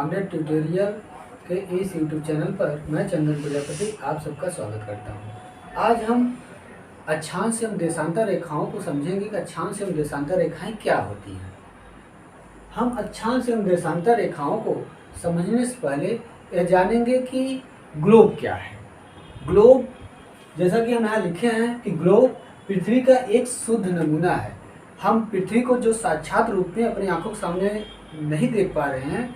Omelette tutorial के इस YouTube channel पर मैं चंदन प्रजापति आप सबका स्वागत करता हूं। आज हम अक्षांश एवं देशांतर रेखाओं को समझेंगे कि अक्षांश एवं देशांतर रेखाएं क्या होती हैं। हम अक्षांश एवं देशांतर रेखाओं को समझने से पहले यह जानेंगे कि ग्लोब क्या है। ग्लोब, जैसा कि हम यहाँ लिखे हैं कि ग्लोब पृथ्वी का एक शुद्ध नमूना है। हम पृथ्वी को जो साक्षात रूप में अपनी आंखों के सामने नहीं देख पा रहे हैं,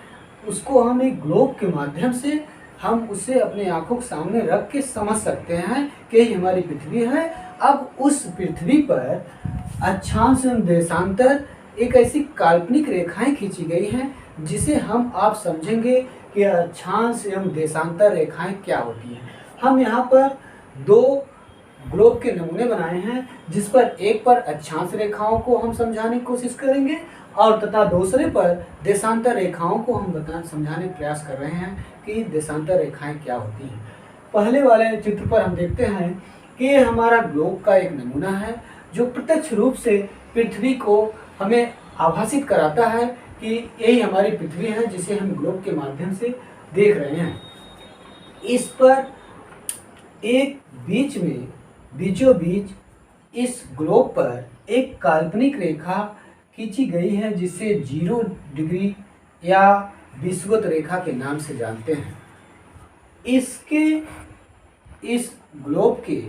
उसको हम एक ग्लोब के माध्यम से हम उसे अपने आंखों के सामने रख के समझ सकते हैं कि ये हमारी पृथ्वी है। अब उस पृथ्वी पर अक्षांश एवं देशांतर एक ऐसी काल्पनिक रेखाएं खींची गई हैं जिसे हम आप समझेंगे कि अक्षांश एवं देशांतर रेखाएं क्या होती हैं। हम यहाँ पर दो ग्लोब के नमूने बनाए हैं, जिस पर एक पर अक्षांश रेखाओं को हम समझाने की कोशिश करेंगे और तथा दूसरे पर देशांतर रेखाओं को हम समझाने का प्रयास कर रहे हैं कि देशांतर रेखाएं क्या होती हैं। पहले वाले चित्र पर हम देखते हैं कि ये हमारा ग्लोब का एक नमूना है जो प्रत्यक्ष रूप से पृथ्वी को हमें आभासित कराता है कि यही हमारी पृथ्वी है जिसे हम ग्लोब के माध्यम से देख रहे हैं। इस पर एक बीचों बीच इस ग्लोब पर एक काल्पनिक रेखा खींची गई है जिसे 0 डिग्री या विषुवत रेखा के नाम से जानते हैं। इस ग्लोब के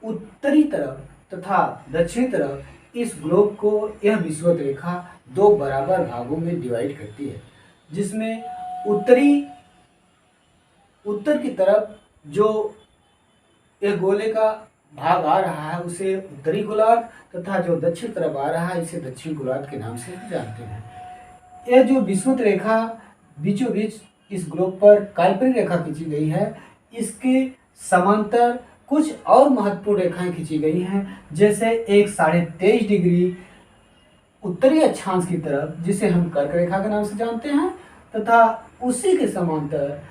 उत्तरी तरफ तथा दक्षिणी तरफ इस ग्लोब को यह विषुवत रेखा दो बराबर भागों में डिवाइड करती है, जिसमें उत्तर की तरफ जो यह गोले का भाग आ रहा है उसे उत्तरी गोलार्ध तथा जो दक्षिण तरफ आ रहा है इसे दक्षिणी गोलार्ध के नाम से जानते हैं। यह जो विषुवत रेखा बीचों बीच इस ग्लोब पर काल्पनिक रेखा खींची गई है, इसके समांतर कुछ और महत्वपूर्ण रेखाएं खींची गई हैं, जैसे एक 23.5 डिग्री उत्तरी अक्षांश की तरफ जिसे हम कर्क रेखा के नाम से जानते हैं, तथा उसी के समांतर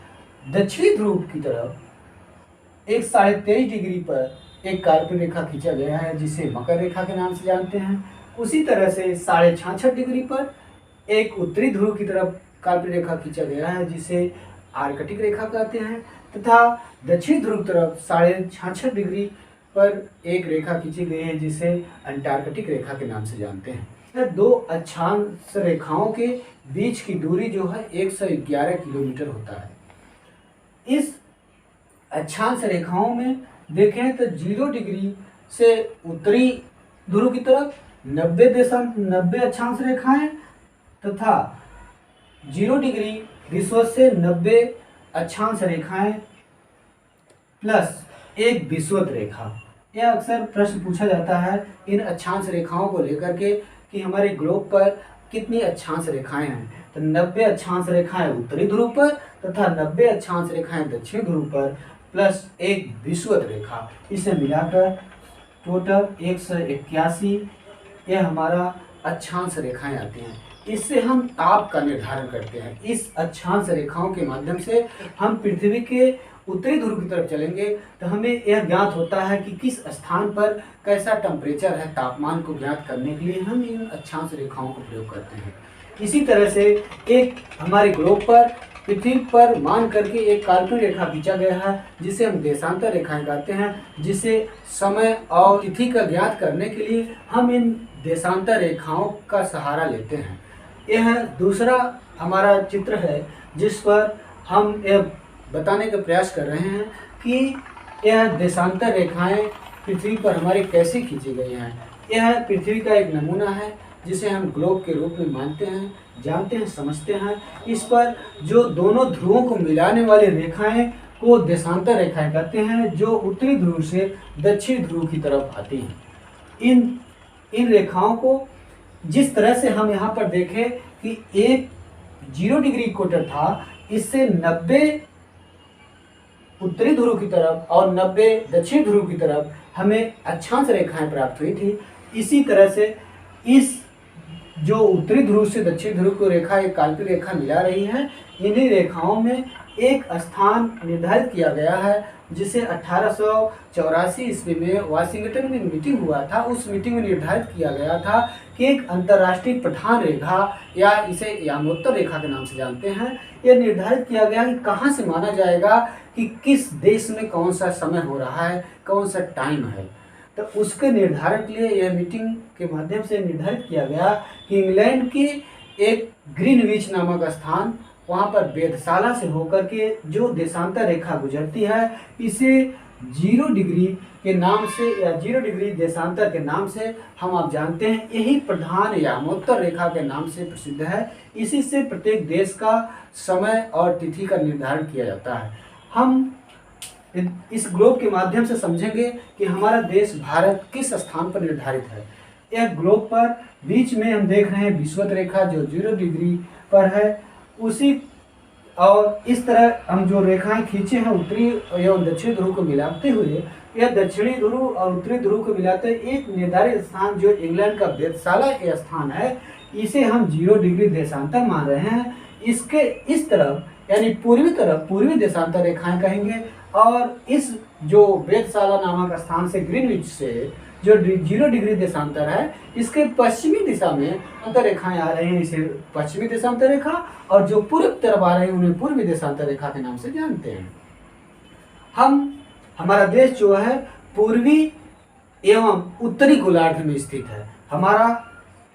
दक्षिणी ध्रुव की तरफ एक 23.5 डिग्री पर एक काल्पनिक रेखा खींचा गया है जिसे मकर रेखा के नाम से जानते हैं। उसी तरह से 66.5 डिग्री पर एक उत्तरी ध्रुव की तरफ काल्पनिक रेखा खींचा गया है जिसे आर्कटिक रेखा कहते हैं, तथा दक्षिण ध्रुव तरफ 66.5 डिग्री पर एक रेखा खींची गई है जिसे अंटार्कटिक रेखा के नाम से जानते हैं। यह दो अक्षांश रेखाओं के बीच की दूरी जो है 111 किलोमीटर होता है। इस अक्षांश रेखाओं में देखें तो 0 डिग्री से उत्तरी ध्रुव की तरफ 90 अक्षांश रेखाएं तथा 0 डिग्री विषुवत से 90 अक्षांश रेखाएं प्लस एक विषुवत रेखा। यह अक्सर प्रश्न पूछा जाता है इन अक्षांश रेखाओं को लेकर के कि हमारे ग्लोब पर कितनी अक्षांश रेखाएं हैं। तो 90 अक्षांश रेखाएं उत्तरी ध्रुव पर तथा 90 अक्षांश रेखाएं दक्षिण ध्रुव पर प्लस एक विषुवत रेखा, इसे मिलाकर टोटल 181 यह हमारा अक्षांश रेखाएं आती हैं। इससे हम ताप का निर्धारण करते हैं। इस अक्षांश रेखाओं के माध्यम से हम पृथ्वी के उत्तरी ध्रुव की तरफ चलेंगे तो हमें यह ज्ञात होता है कि किस स्थान पर कैसा टेम्परेचर है। तापमान को ज्ञात करने के लिए हम इन अक्षांश रेखाओं का प्रयोग करते हैं। इसी तरह से एक हमारे ग्लोब पर पृथ्वी पर मान करके एक काल्पनिक रेखा खींचा गया है जिसे हम देशांतर रेखाएं कहते हैं, जिसे समय और तिथि का ज्ञात करने के लिए हम इन देशांतर रेखाओं का सहारा लेते हैं। यह दूसरा हमारा चित्र है जिस पर हम यह बताने का प्रयास कर रहे हैं कि यह देशांतर रेखाएं पृथ्वी पर हमारी कैसे खींची गई हैं। यह पृथ्वी का एक नमूना है जिसे हम ग्लोब के रूप में मानते हैं, जानते हैं, समझते हैं। इस पर जो दोनों ध्रुवों को मिलाने वाली रेखाएं को देशांतर रेखाएं कहते हैं, जो उत्तरी ध्रुव से दक्षिण ध्रुव की तरफ आती हैं। इन रेखाओं को जिस तरह से हम यहाँ पर देखें कि एक 0 डिग्री इक्वेटर था, इससे 90 उत्तरी ध्रुव की तरफ और 90 दक्षिण ध्रुव की तरफ हमें अक्षांश रेखाएं प्राप्त हुई थी। इसी तरह से इस जो उत्तरी ध्रुव से दक्षिण ध्रुव को रेखा एक काल्पनिक रेखा मिला रही है, इन्हीं रेखाओं में एक स्थान निर्धारित किया गया है, जिसे 1884 ईस्वी में वाशिंगटन में मीटिंग हुआ था। उस मीटिंग में निर्धारित किया गया था कि एक अंतर्राष्ट्रीय प्रधान रेखा, या इसे यामोत्तर रेखा के नाम से जानते हैं, यह निर्धारित किया गया कि कहाँ से माना जाएगा कि किस देश में कौन सा समय हो रहा है, कौन सा टाइम है। तो उसके निर्धारण के लिए यह मीटिंग के माध्यम से निर्धारित किया गया कि इंग्लैंड की एक ग्रीनविच नामक स्थान, वहाँ पर वेधशाला से होकर के जो देशांतर रेखा गुजरती है, इसे 0 डिग्री के नाम से या 0 डिग्री देशांतर के नाम से हम आप जानते हैं। यही प्रधान यामोत्तर रेखा के नाम से प्रसिद्ध है। इसी से प्रत्येक देश का समय और तिथि का निर्धारण किया जाता है। हम इस ग्लोब के माध्यम से समझेंगे कि हमारा देश भारत किस स्थान पर निर्धारित है। यह ग्लोब पर बीच में हम देख रहे हैं विषुवत रेखा जो 0 डिग्री पर है। उसी और इस तरह हम जो रेखाएं खींचे हैं उत्तरी एवं दक्षिणी ध्रुव को मिलाते हुए, यह दक्षिणी ध्रुव और उत्तरी ध्रुव को मिलाते एक निर्धारित स्थान जो इंग्लैंड का वेधशाला यह स्थान है, इसे हम 0 डिग्री देशांतर मान रहे हैं। इसके इस तरफ यानी पूर्वी तरफ पूर्वी देशांतर रेखाएं कहेंगे, और इस जो वेधशाला नामक स्थान से ग्रीनविच से जो 0 डिग्री देशांतर है, इसके पश्चिमी दिशा में अंतर रेखाएं आ रही हैं, इसे पश्चिमी देशांतर रेखा, और जो पूर्व तरफ आ रही है उन्हें पूर्वी देशांतर रेखा के नाम से जानते हैं। हमारा देश जो है पूर्वी एवं उत्तरी गोलार्ध में स्थित है।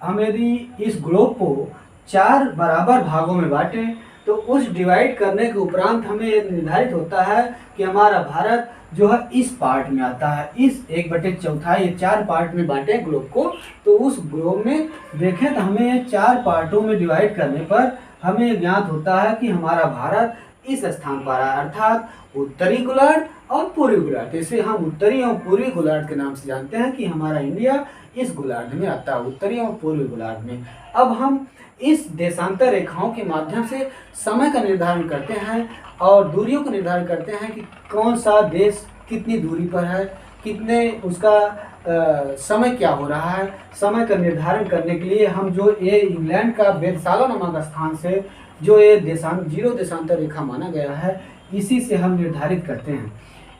हम यदि इस ग्लोब को 4 बराबर भागों में बांटें तो उस डिवाइड करने के उपरांत हमें निर्धारित होता है कि हमारा भारत जो है इस पार्ट में आता है। इस 1/4 4 पार्ट में बांटे ग्लोब को, तो उस ग्लोब में देखें तो हमें 4 पार्टों में डिवाइड करने पर हमें ज्ञात होता है कि हमारा भारत इस स्थान पर है, अर्थात उत्तरी गोलार्ध और पूर्वी गोलार्ध। इसे हम उत्तरी और पूर्वी गोलार्ध के नाम से जानते हैं कि हमारा इंडिया इस गोलार्ध में आता है, उत्तरी और पूर्वी गोलार्ध में। अब हम इस देशांतर रेखाओं के माध्यम से समय का निर्धारण करते हैं और दूरियों का निर्धारण करते हैं कि कौन सा देश कितनी दूरी पर है, कितने उसका समय क्या हो रहा है। समय का निर्धारण करने के लिए हम जो ये इंग्लैंड का वेधशाला नामक स्थान से जो ये 0 देशांतर रेखा माना गया है, इसी से हम निर्धारित करते हैं।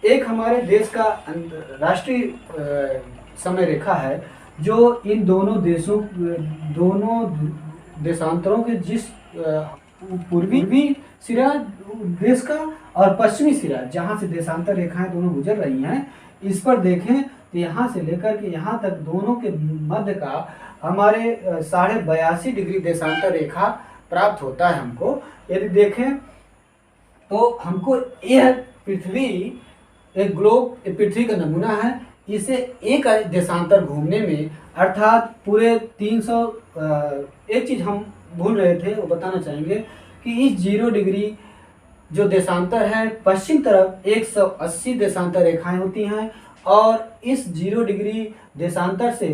एक हमारे देश का राष्ट्रीय समय रेखा है जो इन दोनों देशांतरों के जिस पूर्वी सिरा देश का और पश्चिमी सिरा जहाँ से देशांतर रेखाएं दोनों गुजर रही हैं, इस पर देखें तो यहाँ से लेकर के यहाँ तक दोनों के मध्य का हमारे 82.5 डिग्री देशांतर रेखा प्राप्त होता है। हमको यदि देखें तो हमको यह पृथ्वी एक ग्लोब पृथ्वी का नमूना है। इसे एक देशांतर घूमने में अर्थात पूरे 300 एक चीज़ हम भूल रहे थे वो बताना चाहेंगे कि इस 0 डिग्री जो देशांतर है पश्चिम तरफ 180 देशांतर रेखाएं होती हैं, और इस 0 डिग्री देशांतर से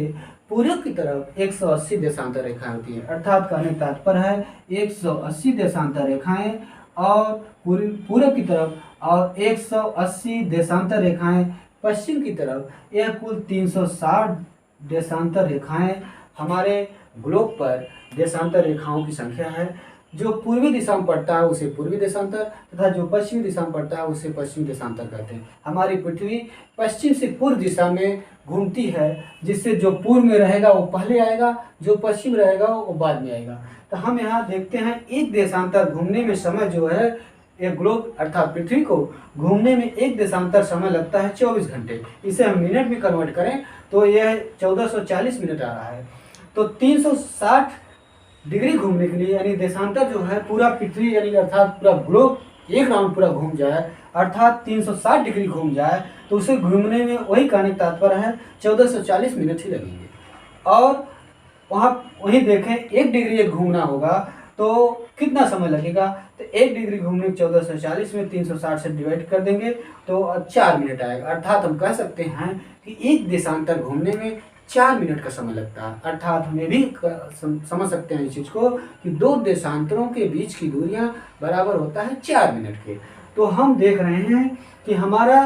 पूर्व की तरफ 180 देशांतर रेखाएं होती हैं। अर्थात कहने का तात्पर्य है 180 देशांतर रेखाएं और पूर्व की तरफ और 180 देशांतर रेखाएं पश्चिम की तरफ, यह कुल 360 देशांतर रेखाएं हमारे ग्लोब पर देशांतर रेखाओं की संख्या है। जो पूर्वी दिशा में पड़ता है उसे पूर्वी देशांतर तथा जो पश्चिमी दिशा में पड़ता है उसे पश्चिमी देशांतर कहते हैं। हमारी पृथ्वी पश्चिम से पूर्व दिशा में घूमती है, जिससे जो पूर्व में रहेगा वो पहले आएगा, जो पश्चिम रहेगा वो बाद में आएगा। तो हम यहाँ देखते हैं एक देशांतर घूमने में समय जो है एक ग्लोब अर्थात पृथ्वी को घूमने में एक देशांतर समय लगता है 24 घंटे। इसे हम मिनट में कन्वर्ट करें तो यह 1440 मिनट आ रहा है। तो 360 डिग्री घूमने के लिए यानी देशांतर जो है पूरा पृथ्वी यानी अर्थात पूरा ग्लोब एक राउंड पूरा घूम जाए अर्थात 360 डिग्री घूम जाए तो उसे घूमने में वही कहने का तात्पर्य है 1440 मिनट ही लगेंगे। और वहीं देखें 1 डिग्री घूमना होगा तो कितना समय लगेगा, तो 1 डिग्री घूमने 1440 में 360 से डिवाइड कर देंगे तो 4 मिनट आएगा। अर्थात हम कह सकते हैं कि एक देशांतर घूमने में 4 मिनट का समय लगता है। अर्थात हमें भी समझ सकते हैं इस चीज़ को कि 2 देशांतरों के बीच की दूरियां बराबर होता है 4 मिनट के। तो हम देख रहे हैं कि हमारा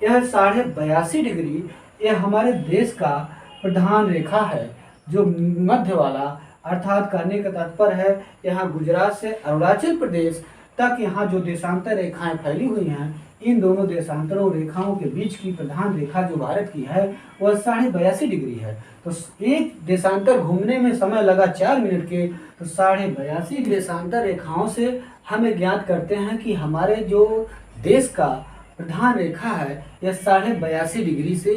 यह 82.5 डिग्री यह हमारे देश का प्रधान रेखा है जो मध्य वाला, अर्थात कहने का तात्पर्य है यहाँ गुजरात से अरुणाचल प्रदेश तक यहाँ जो देशांतर रेखाएं फैली हुई हैं, इन दोनों देशांतरों रेखाओं के बीच की प्रधान रेखा जो भारत की है वह 82.5 डिग्री है। तो एक देशांतर घूमने में समय लगा 4 मिनट के, तो 82.5 देशांतर रेखाओं से हमें ज्ञात करते हैं कि हमारे जो देश का प्रधान रेखा है यह 82.5 डिग्री से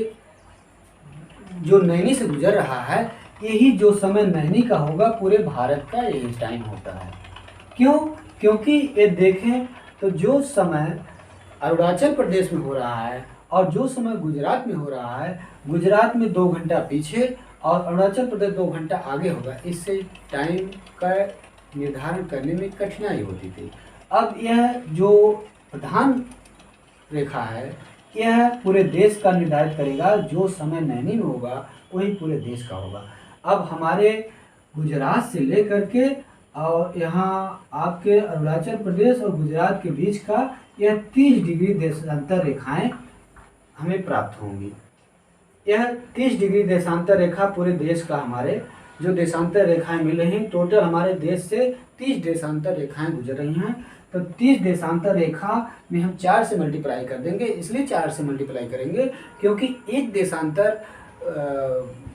जो नैनी से गुजर रहा है, यही जो समय नैनी का होगा पूरे भारत का यही टाइम होता है। क्यों? क्योंकि ये देखें तो जो समय अरुणाचल प्रदेश में हो रहा है और जो समय गुजरात में हो रहा है, गुजरात में 2 घंटा पीछे और अरुणाचल प्रदेश 2 घंटा आगे होगा। इससे टाइम का निर्धारण करने में कठिनाई होती थी। अब यह जो प्रधान रेखा है यह पूरे देश का निर्धारित करेगा, जो समय नैनी में होगा वही पूरे देश का होगा। अब हमारे गुजरात से लेकर के और यहाँ आपके अरुणाचल प्रदेश और गुजरात के बीच का यह 30 डिग्री देशांतर रेखाएं हमें प्राप्त होंगी। यह 30 डिग्री देशांतर रेखा पूरे देश का हमारे जो देशांतर रेखाएं मिल रही हैं, टोटल हमारे देश से 30 देशांतर रेखाएं गुजर रही हैं। तो 30 देशांतर रेखा में हम 4 से मल्टीप्लाई कर देंगे। इसलिए 4 से मल्टीप्लाई करेंगे क्योंकि एक देशांतर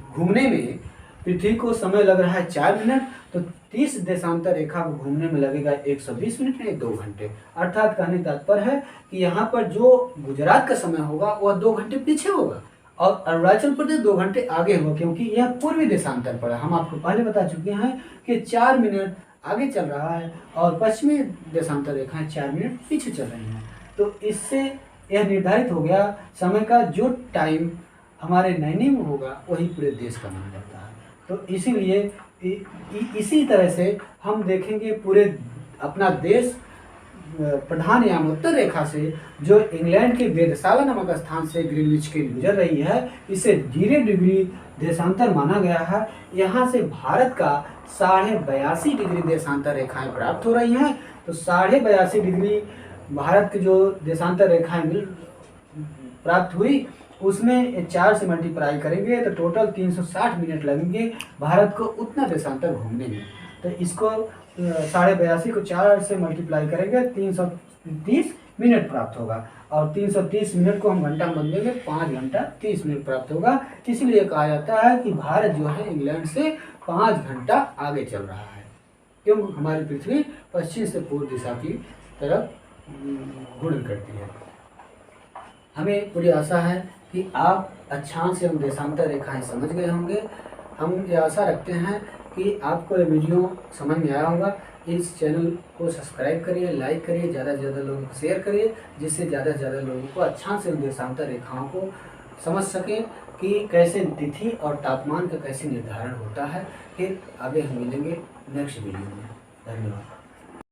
घूमने में पृथ्वी को समय लग रहा है 4 मिनट, तो 30 देशांतर रेखा को घूमने में लगेगा 120 मिनट नहीं 2 घंटे। अर्थात कहने तात्पर्य है कि यहाँ पर जो गुजरात का समय होगा वह 2 घंटे पीछे होगा और अरुणाचल प्रदेश 2 घंटे आगे होगा, क्योंकि यह पूर्वी देशांतर पर है। हम आपको पहले बता चुके हैं कि 4 मिनट आगे चल रहा है और पश्चिमी देशांतर रेखाएं 4 मिनट पीछे चल रही हैं। तो इससे यह निर्धारित हो गया समय का जो टाइम हमारे नैनी में होगा वही पूरे देश का माना जाता है। तो इसीलिए इसी तरह से हम देखेंगे पूरे अपना देश प्रधान यामोत्तर रेखा से जो इंग्लैंड के वेधशाला नामक स्थान से ग्रीनविच के गुजर रही है, इसे 0 डिग्री देशांतर माना गया है। यहाँ से भारत का 82.5 डिग्री देशांतर रेखाएं प्राप्त हो रही हैं। तो 82.5 डिग्री भारत की जो देशांतर रेखाएं प्राप्त हुई उसमें 4 से मल्टीप्लाई करेंगे तो टोटल 360 मिनट लगेंगे भारत को उतना देशांतर घूमने में। तो इसको 82.5 को 4 से मल्टीप्लाई करेंगे 330 मिनट प्राप्त होगा और 330 मिनट को हम घंटा में बदलेंगे 5 घंटा 30 मिनट प्राप्त होगा। इसीलिए कहा जाता है कि भारत जो है इंग्लैंड से 5 घंटा आगे चल रहा है, क्योंकि हमारी पृथ्वी पश्चिम से पूर्व दिशा की तरफ घूर्णन करती है। हमें पूरी आशा है कि आप अक्षांश एवं देशांतर रेखाएं समझ गए होंगे। हम ये आशा रखते हैं कि आपको ये वीडियो समझ में आया होगा। इस चैनल को सब्सक्राइब करिए, लाइक करिए, ज़्यादा से ज़्यादा लोगों को शेयर करिए, जिससे ज़्यादा से ज़्यादा लोगों को अक्षांश एवं देशांतर रेखाओं को समझ सकें कि कैसे तिथि और तापमान का कैसे निर्धारण होता है। फिर आगे हम मिलेंगे नेक्स्ट वीडियो में। धन्यवाद।